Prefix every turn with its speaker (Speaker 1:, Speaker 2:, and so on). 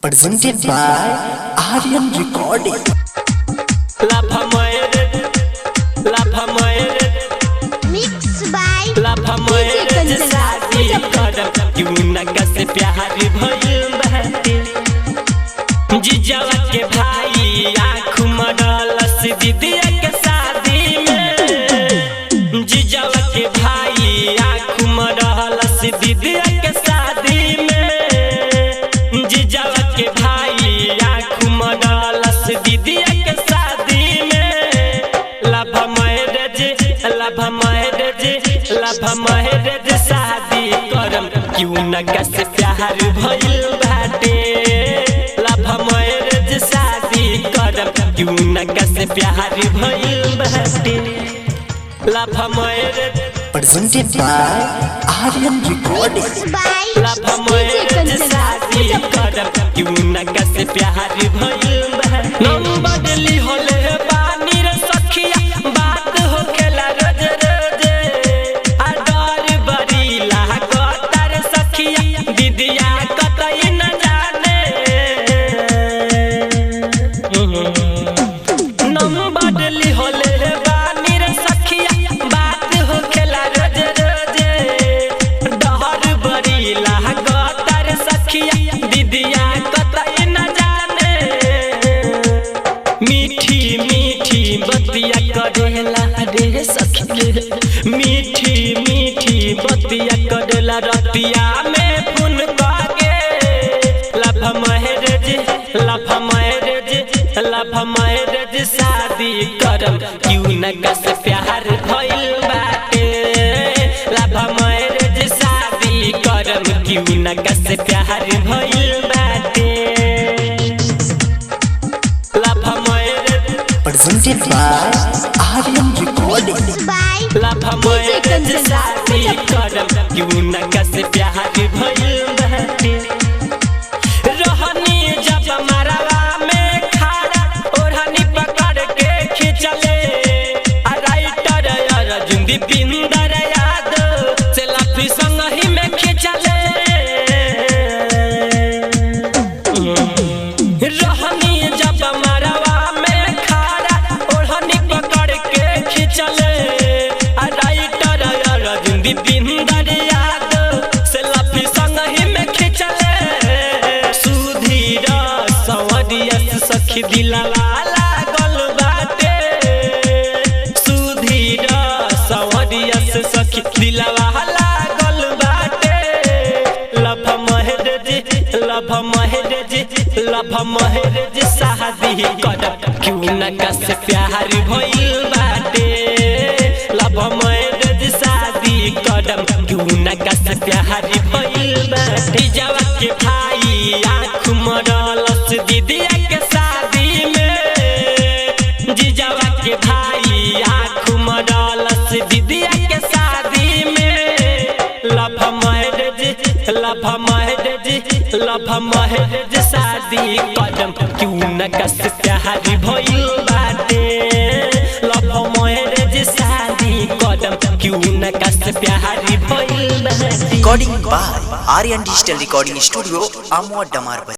Speaker 1: presented by Aryan Recording.
Speaker 2: Mixed by
Speaker 3: जीजावा के भाई आँख मरलस दीदिया के शादी में। जीजावा के भाई आँख मरलस दीदिया के शादी में। जीजावा के भाई आँख मरलस दीदिया के शादी में। लव मैरेज शादी करम क्यों न कैसे प्यार भइल बाटे। शादी करम क्यों न कैसे प्यार भइल बाटे। Love marriage
Speaker 1: Presented by Aryan Recording.
Speaker 3: शादी करम क्यों न कैसे प्यार भइल बाटे। नंबर ली होले बानी रे सखिया बात हो खेला रोज रोज। आ डर बड़ी लागत रे सखिया दीदिया कतई न जाने। नंबर ली होले बानी रे सखिया बात हो खेला रोज रोज। डर बड़ी लागत रे सखिया दीदिया कतई न जाने। मीठी मीठी बतिया करेला रे सखिया मीठी मीठी बतिया करेला रतिया में फोन कागे। लव मैरेज शादी करम क्यों न कैसे प्यार भइल बाटे। लव मैरेज शादी करम क्यों न कैसे प्यार भइल बाटे। Love marriage
Speaker 1: Presented by Aryan Recording.
Speaker 3: शादी करम क्यों न कैसे प्यार भइल बाटे। रहनी जब मरवा में खाड़ा ओढ़नी पकड़ के खिंचले। राइटर अर्जुन दीपिंदर यादव से लाफी संग ही में खिंचले। रहनी जब मरवा में खाड़ा ओढ़नी पकड़ के खिंचले। राइटर अर्जुन दीपिंदर यादव से लाफी संग ही में खिंचले। सुधीर सवरियस सखी दिलवा लागल बाटे। सुधीर सवरियस सखी दिलवा लागल बाटे। लव मैरेज शादी करम क्यों न कैसे प्यार भइल बाटे। लव मैरेज शादी करम क्यों न कैसे प्यार भइल बाटे। जीजावा के भाई आँख मरलस दीदिया के शादी में। जीजावा के भाई आँख मरलस दीदिया के शादी में। लव मैरेज शादी करम क्यों न कैसे प्यार भइल बाटे। लव मैरेज शादी करम क्यों न कैसे प्यार भइल बाटे।
Speaker 1: Recording by Aryan Digital Recording Studio, Amwa Damar.